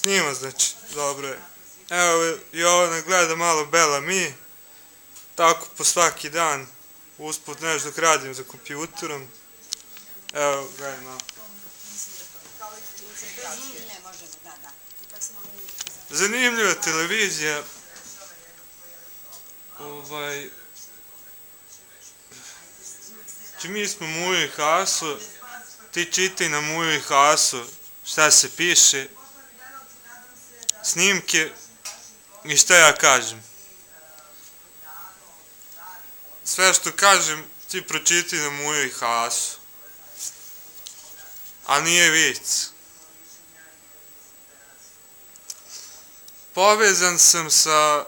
Snima, znači, dobro je. Evo, Jovana gleda malo Bela Mi, tako po svaki dan, usput nešto dok radim za kompjuterom. Evo, gledaj malo. Zanimljiva televizija. Mi smo Mujo i Haso, ti čitaj na Mujo i Haso šta se piše, snimke i šta ja kažem. Sve što kažem ti pročitaj na Mujo i Haso. A nije vic. Povezan sam sa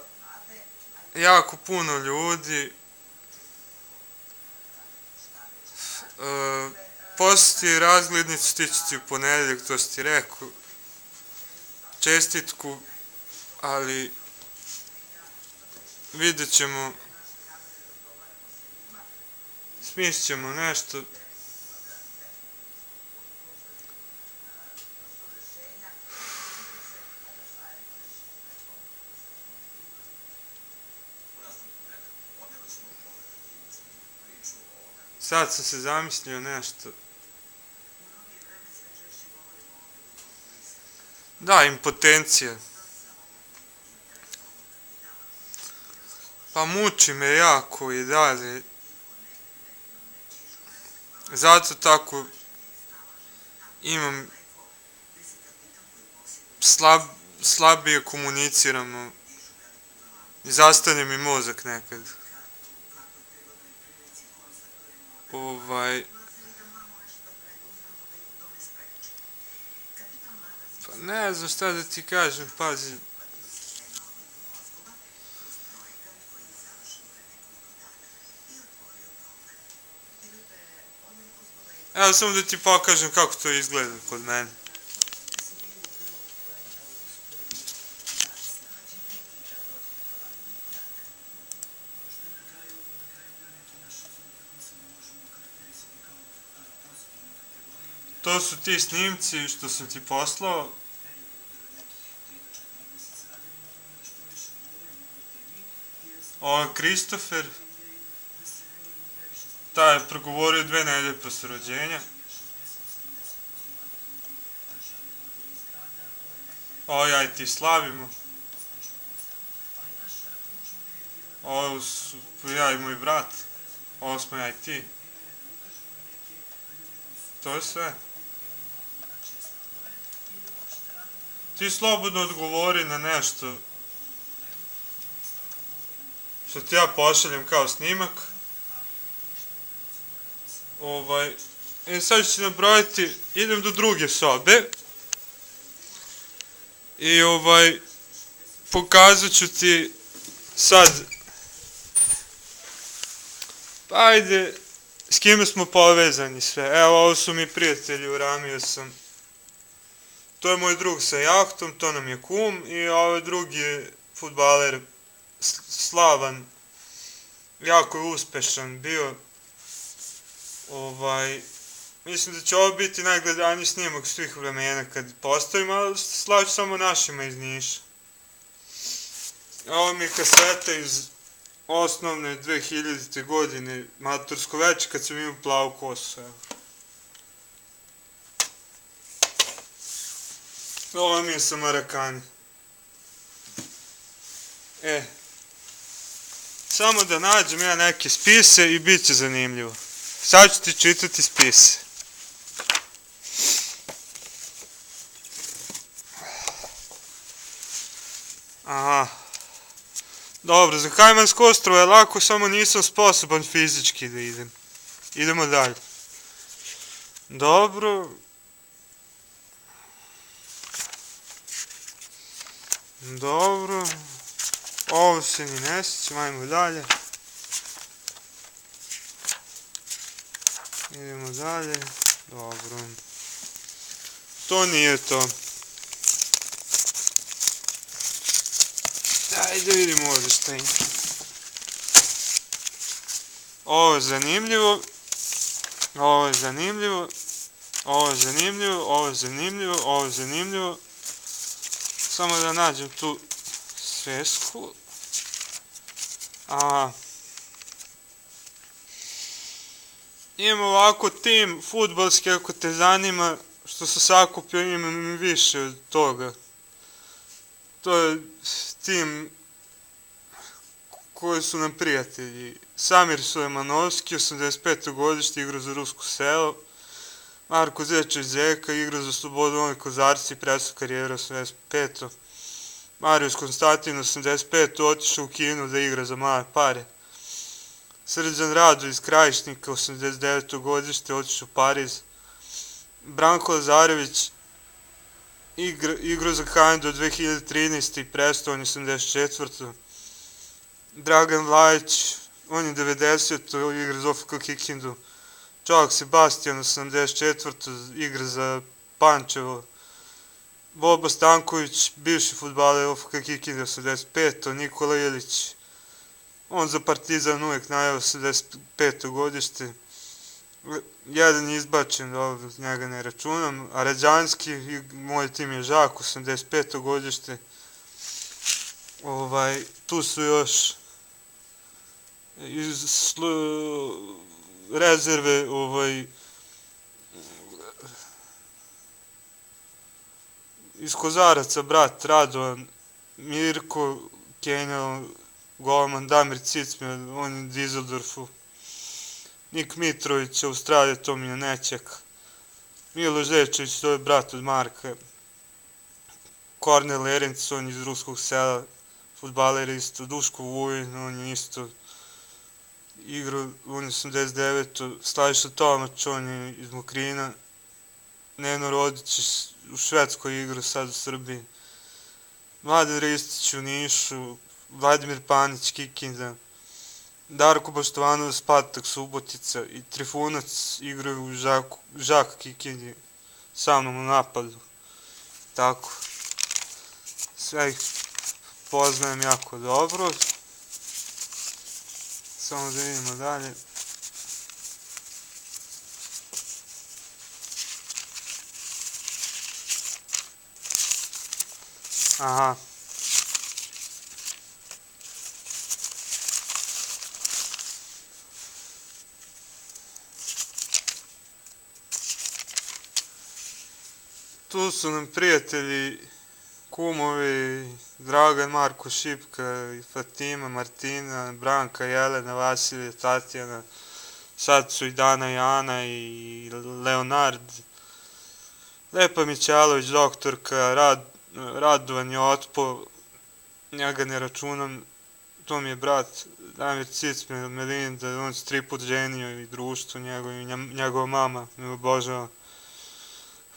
jako puno ljudi. Posjeti razglednicu, ti ću ti u ponedeljak, to si ti rekao. Čestitku, ali vidjet ćemo. Smislit ćemo nešto. Sad sam se zamislio nešto. Da, impotencija. Pa muči me jako i dalje. Zato tako imam slabije komuniciramo i zastane mi mozak nekad. Pa ne znam šta da ti kažem, pazi. Evo samo da ti pokažem kako to izgleda kod mene. To su ti snimci što sam ti poslao. Ovo je Kristofer. Taj je progovorio 2 nedelje posle rođenja. Ovo ja i ti slavimo. Ovo su ja i moj brat. Ovo smo ja i ti. To je sve. Ti slobodno odgovori na nešto što ti ja pošaljem kao snimak. Sad ću ti nabrojati, idem do druge sobe i pokazat ću ti sad, pa ajde, s kime smo povezani sve. Evo, ovo su mi prijatelji, uramio sam. To je moj drug sa jahtom, to nam je kum i ovaj drugi je fudbaler Slavan. Jako je uspešan bio. Mislim da će ovo biti najgledaniji snimak svih vremena kad postavim, ali slaću samo našima iz Niša. Ovo mi je kaseta iz osnovne 2000. godine, matursko veče kad sam imao plavu kosu. Ovo mi je sa Marakani. Samo da nađem ja neke spise i bit će zanimljivo. Sad ću ti čitati spise. Aha. Dobro, za Kajmansko ostrvo je lako, samo nisam sposoban fizički da idem. Idemo dalje. Dobro. Dobro. Ovo se ni ne sjećam, ajmo dalje. Idemo dalje. Dobro. To nije to. Daj da vidimo ovdje šta ima. Ovo je zanimljivo. Ovo je zanimljivo. Ovo je zanimljivo. Ovo je zanimljivo. Ovo je zanimljivo. Samo da nađem tu svesku. Imam ovako tim fudbalski, ako te zanima, što se sakupio, imam više od toga. To je tim koji su nam prijatelji. Samir Sulejmanovski, 85. godište, igrao za Rusko selo. Marko Zečević Zeka, igrao za Slobodu Novi Kozarci, prestao karijeru 85. Marius Konstantin, 85. otišao u Kinu da igra za male pare. Srđan Rado iz Krajišnika, 89. godište, otišao u Pariz. Branko Lazarević, igrao za Hajduk do 2013. i prestao, on je 84. Dragan Vlajić, on je 90. igra za OFK Kikindu. Čovjek Sebastian, 84. igra za Pančevo. Bobo Stanković, bivši fudbaler OFK Kikinda, 85. Nikola Ilić, on za Partizan uvijek najavio, 85. godište. Jedan je izbačen, dobro, njega ne računam. A Rađanski, moj tim je Žak, 85. godište. Tu su još iz rezerve, iz Kozaraca, brat Radovan, Mirko Kenjal, golman Damir Cicmir, on je u Dizeldorfu. Nik Mitrović, Australija, to mi je Neček. Milo Žečević, to je brat od Marka. Kornel Erinc, on je iz Ruskog sela, fudbaler isto. Duško Vujin, on je isto igrao, on je 89. Slaviša Tomač, on je iz Mokrina. Neno Rodić u Švedskoj igrao, sad u Srbiji. Mladen Ristić u Nišu, Vladimir Panić, Kikinda. Darko Baštovanović, Spartak Subotica i Trifunac igraju u Žak Kikindi, sa mnom u napadu. Tako. Sve ih poznajem jako dobro. Samo da vidimo dalje. Aha. Tu su nam prijatelji, kumovi, Dragan, Marko, Šipka, Fatima, Martina, Branka, Jelena, Vasilija, Tatjana, sad su i Dana i Ana i Leonard, Lepa Mićalović, doktorka, Radovan je Otpo, njega ne računam, to mi je brat, Damir Cicmir, Melinda, on se 3 put ženio i društvo, njegova mama me obožava.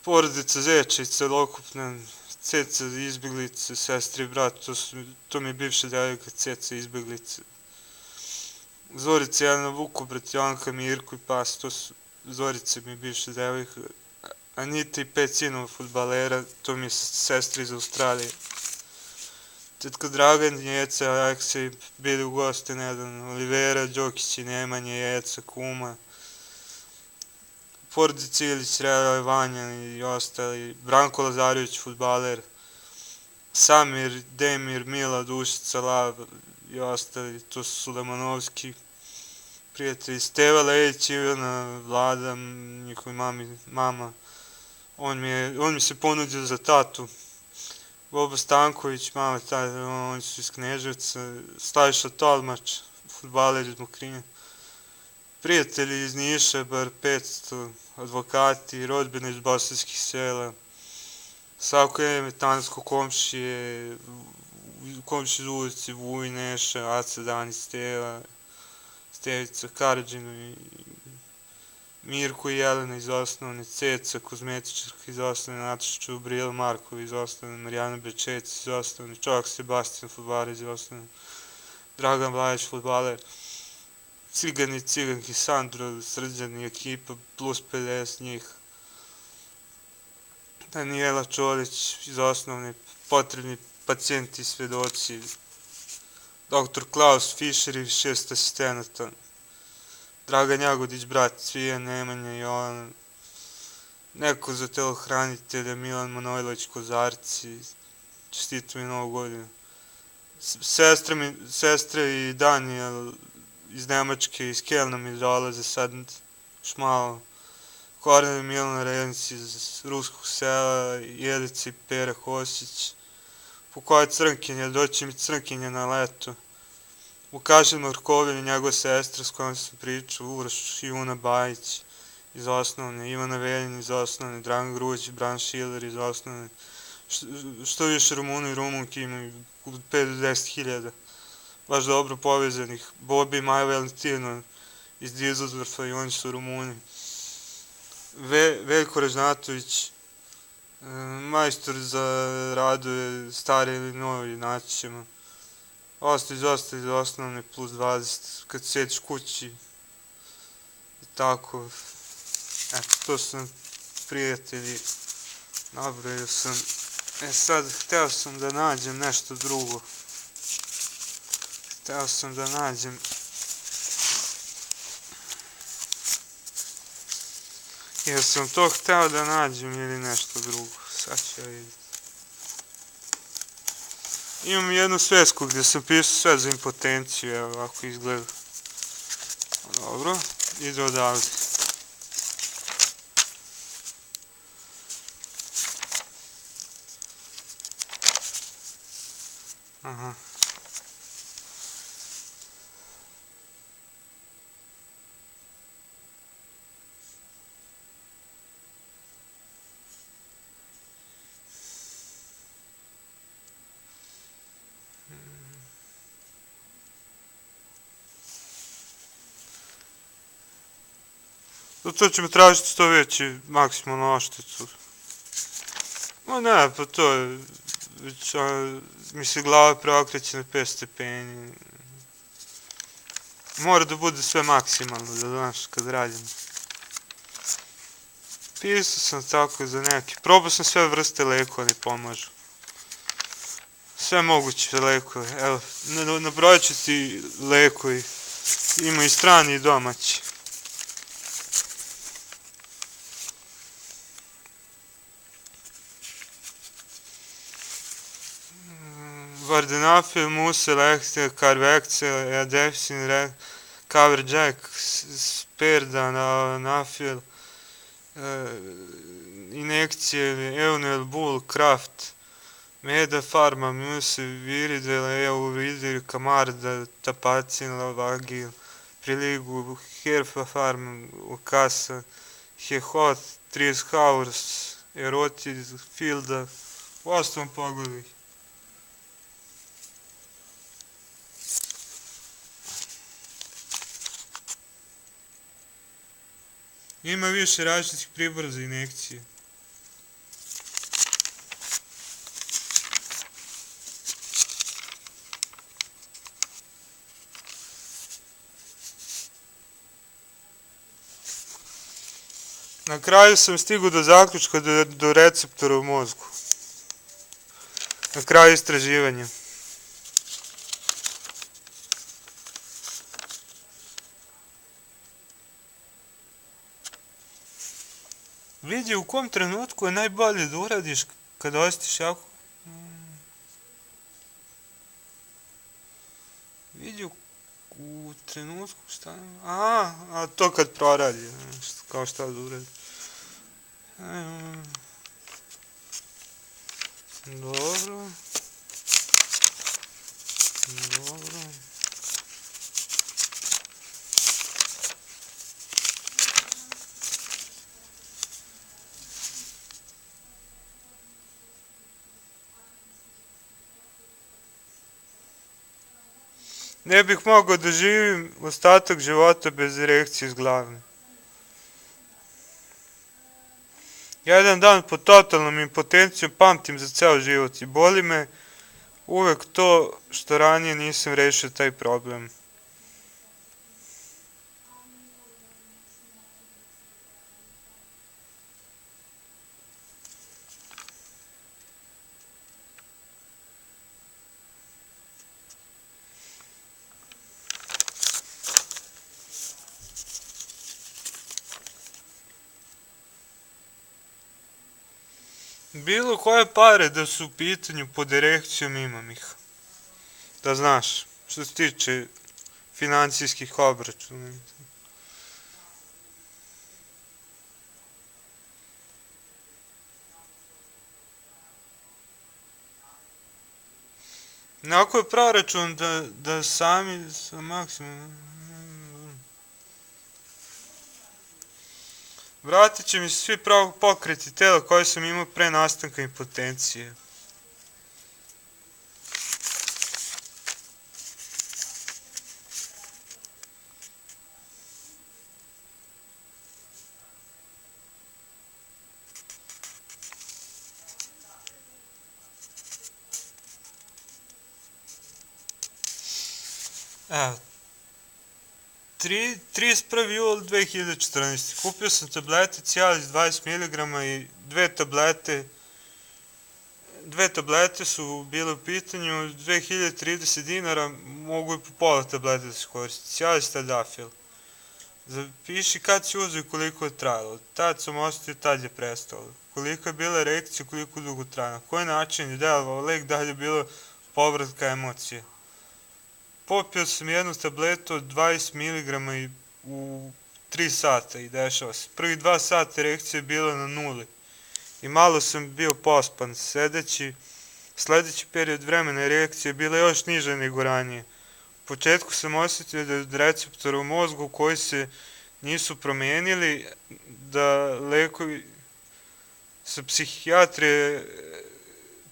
Porodica Zečević, celokupna, Ceca izbjeglice, sestri i brat, to mi je bivša devojka, Ceca izbjeglice. Zorica Jelena Vukobrat, Joanka, Mirko i Pas, to su Zorica mi je bivša devojka. Anita i 5 sinova fudbalera, to mi je sestra iz Australije. Tetka Dragan, Jeca, Aleksej, bili u goste nedavno, Olivera, Đokić i Nemanja, Jeca, Kuma. Porodica Ilić, Relaj, Vanja i ostali, Branko Lazarević, fudbaler, Samir, Demir, Mila, Dušica, Lav i ostali, to su Sulejmanovski prijatelji, Steva Lejić, Ivana, Vlada, njihovi mama, on mi se ponudio za tatu, Bobo Stanković, mama, oni su iz Kneževca, Slaviša Tolmač, fudbaler iz Mokrine. Prijatelji iz Niša, bar 500, advokati, rodbine iz bosanskih sela, Savko Metansko, komšije iz ulici, Vuj, Neša, Aca, Dani, Steva, Stevica, Karadžina, Mirko i Jelena iz osnovne, Ceca, kozmetičarka iz osnovne, Nataša Čubrila, Markova iz osnovne, Marijana Bečec iz osnovne, Čovjek Sebastian, fudbaler iz osnovne, Dragan Vlajić, fudbaler, Cigani, Ciganki, Sandro, Srđan i ekipa, plus 50 njih. Danijela Čolić iz osnovne, potrebni pacijenti i svedoci. Dr. Klaus Fischer i 6 asistenata. Dragan Jagodić, brat Cvijan, Nemanja, Jovan. Neko za telohranitelja, Milan Manojlović, Kozarci. čestito mi Novu godinu. Sestre i Danijel iz Nemačke, iz Kelna mi dolaze sad još malo. Kornel i Milana Rednic iz Ruskog sela, Jelica i Pera Kosić. Pokoja Crnkinja, doći mi Crnkinja na leto. Vukašin Markovljev i njegova sestra s kojom sam pričao, Uroš i Ivana Bajić iz osnovne, Ivana Veljin iz osnovne, Dragan Grujić, Bran Šiler iz osnovne. Što više Rumuna i Rumunki imaju od 5 do 10 hiljada. Baš dobro povezanih. Bobi i Maja Valentino iz Dizeldorfa i oni su Rumuni. Veljko Ražnatović, majstor za radove stare ili novi, naći ćemo. Ostali iz osnovne plus 20, kad sjediš kući. I tako. Eto, to su nam prijatelji. Nabrojio sam. Sad, hteo sam da nađem nešto drugo. Jel sam to hteo da nađem ili nešto drugo? Sad ću ja vidjeti. Imam jednu svesku gdje sam pisao sve za impotenciju, evo ovako izgleda. Dobro, ide odavde. Aha. To će me tražiti što veći maksimalnu oštetu. Ma ne, pa to je, već mi se glava preokreće na 5 stepeni. Mora da bude sve maksimalno, da znaš, kad radim. Pisao sam tako za neki, probao sam sve vrste lekova, ne pomažu. Sve moguće lekove, evo, nabrojat ću ti lekovi, ima i strani i domaći. Vardenafil, Mucilex, Carvexil, Adefsin, Coverjack, Sperdanafil, injekcije, Eunel, Bull, Kraft, Meda, Pharma, Muse, Viridel, Euvidir, Camarda, Tapacin, Lavagil, Priligu, Herfa Pharma, Ukasa, Hehot, 30 Hours, Erotiz, Filda, u osnovom pogledaj. Ima više različitih pribora za injekcije. Na kraju sam stigao do zaključka do receptora u mozgu. Na kraju istraživanja. Vidi u kom trenutku je najbolje da uradiš kada osjetiš jako... Vidi u trenutku šta... A to kad proradi, kao šta da uradi. Dobro. Ne bih mogao da živim ostatak života bez erekcije iz glave. Jedan dan pod totalnom impotencijom pamtim za ceo život i boli me uvek to što ranije nisam rešio taj problem. Bilo koje pare da su u pitanju pod direkcijom imam ih. Da znaš, što se tiče financijskih obračuna. Ako je proračun da sami sa maksimum... Vratit će mi se svi pokreti tela koje sam imao pre nastanka impotencije. Evo, 31. jul 2014. Kupio sam tablete Cialis 20 mg i dve tablete su bile u pitanju 2030 dinara, mogu i po pola tablete da se koristi. Cialis Tadafil. Zapiši kad si uzeo i koliko je trajalo. Tad sam osetio, tad je prestalo. Koliko je bila reakcija, koliko dugo trajalo. Na koji način je delovao lek, da li je bilo povratka emocije. Popio sam jednu tabletu od 20 mg i u 3 sata i dešava se. Prvi 2 sata reakcija je bila na nuli. I malo sam bio pospan. Sledeći period vremena reakcija je bila još niža nego ranije. U početku sam osjetio da od receptora u mozgu koji se nisu promenili, da lekovi sa psihijatrije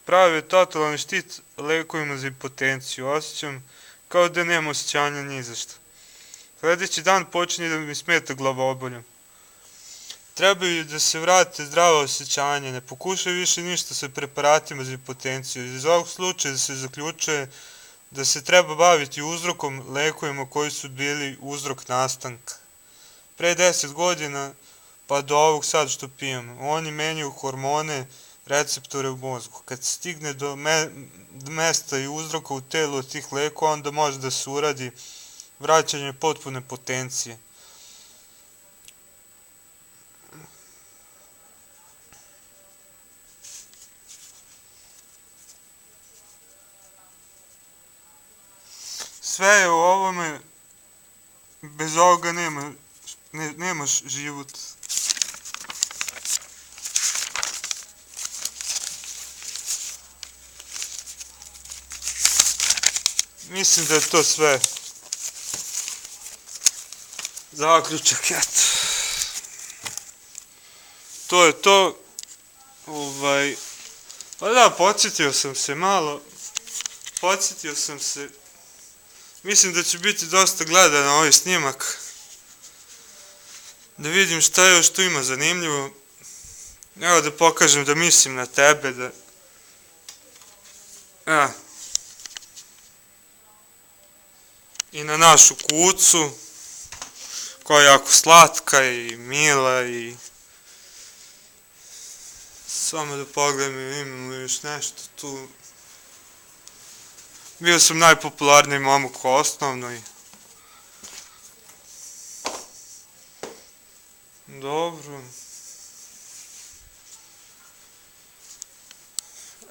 prave totalan štit lekovima za impotenciju. Osjećam kao da nema osjećanja ni za što. Sledeći dan počinje da mi smeta glavobolja. Trebaju da se vrate zdravo osjećanje, ne pokušaj više ništa sa preparatima za impotenciju. Iz ovog slučaja se zaključuje da se treba baviti uzrokom lekovima koji su bili uzrok nastanka. Pre 10 godina pa do ovog sad što pijem, oni menjaju hormone, receptore u mozgu. Kad se stigne do mesta i uzroka u telu od tih lekova, onda može da se uradi vraćanje potpune potencije. Sve je u ovome, bez ovoga nemaš život. Mislim da je to sve. Zaključak, eto. To je to. Pa da, podsjetio sam se malo. Mislim da će biti dosta gledan ovaj snimak. Da vidim šta još tu ima zanimljivo. Evo da pokažem da mislim na tebe, i na našu kucu, koja je jako slatka i mila i... Samo da pogledam, imamo još nešto tu. Bio sam najpopularniji momak u osnovnoj. Dobro.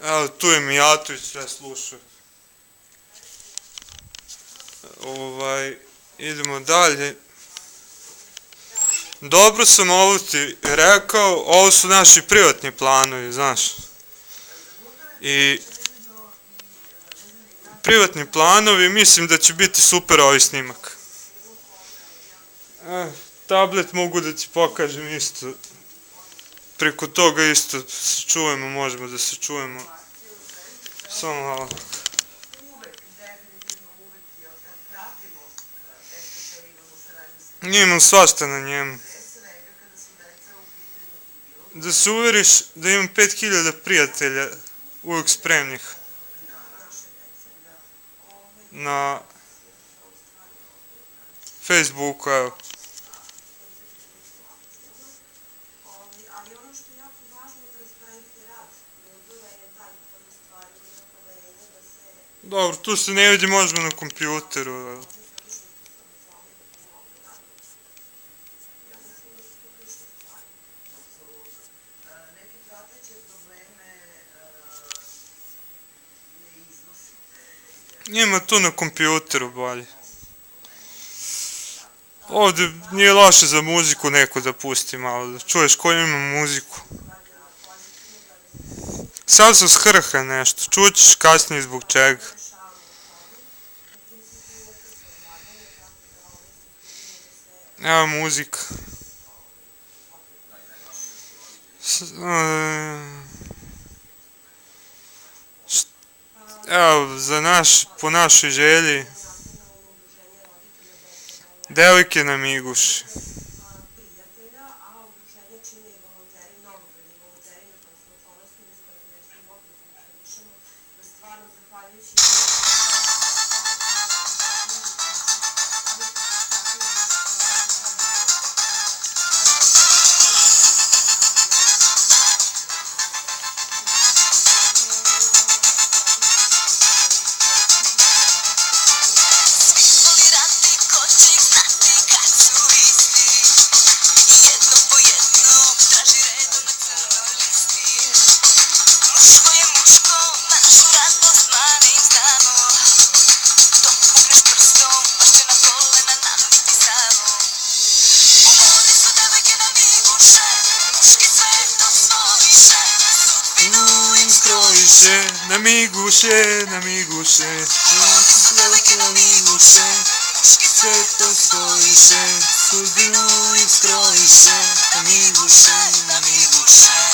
Evo, tu je Mijatović, sve slušao. Idemo dalje. Dobro sam ovo ti rekao, ovo su naši privatni planovi, znaš. I privatni planovi, mislim da će biti super ovaj snimak. Tablet mogu da ti pokažem isto. Preko toga isto se čujemo, možemo da se čujemo. Samo malo. Imam svašta na njemu. Da se uveriš da imam 5000 prijatelja uvijek spremnih na Facebooku, evo. Dobro, tu se ne vidi, možemo na kompjuteru. Ima tu na kompjuteru bolje. Ovdje nije loše za muziku neko da pusti malo, da čuješ koju ima muziku. Sad su skrha nešto, čućeš kasnije zbog čega. Evo muzika. Evo, po našoj želji, devojke na miguši. Na miguše, na miguše, na miguše, sve to stojiše, sudbinu im skrojiše, na miguše, na miguše.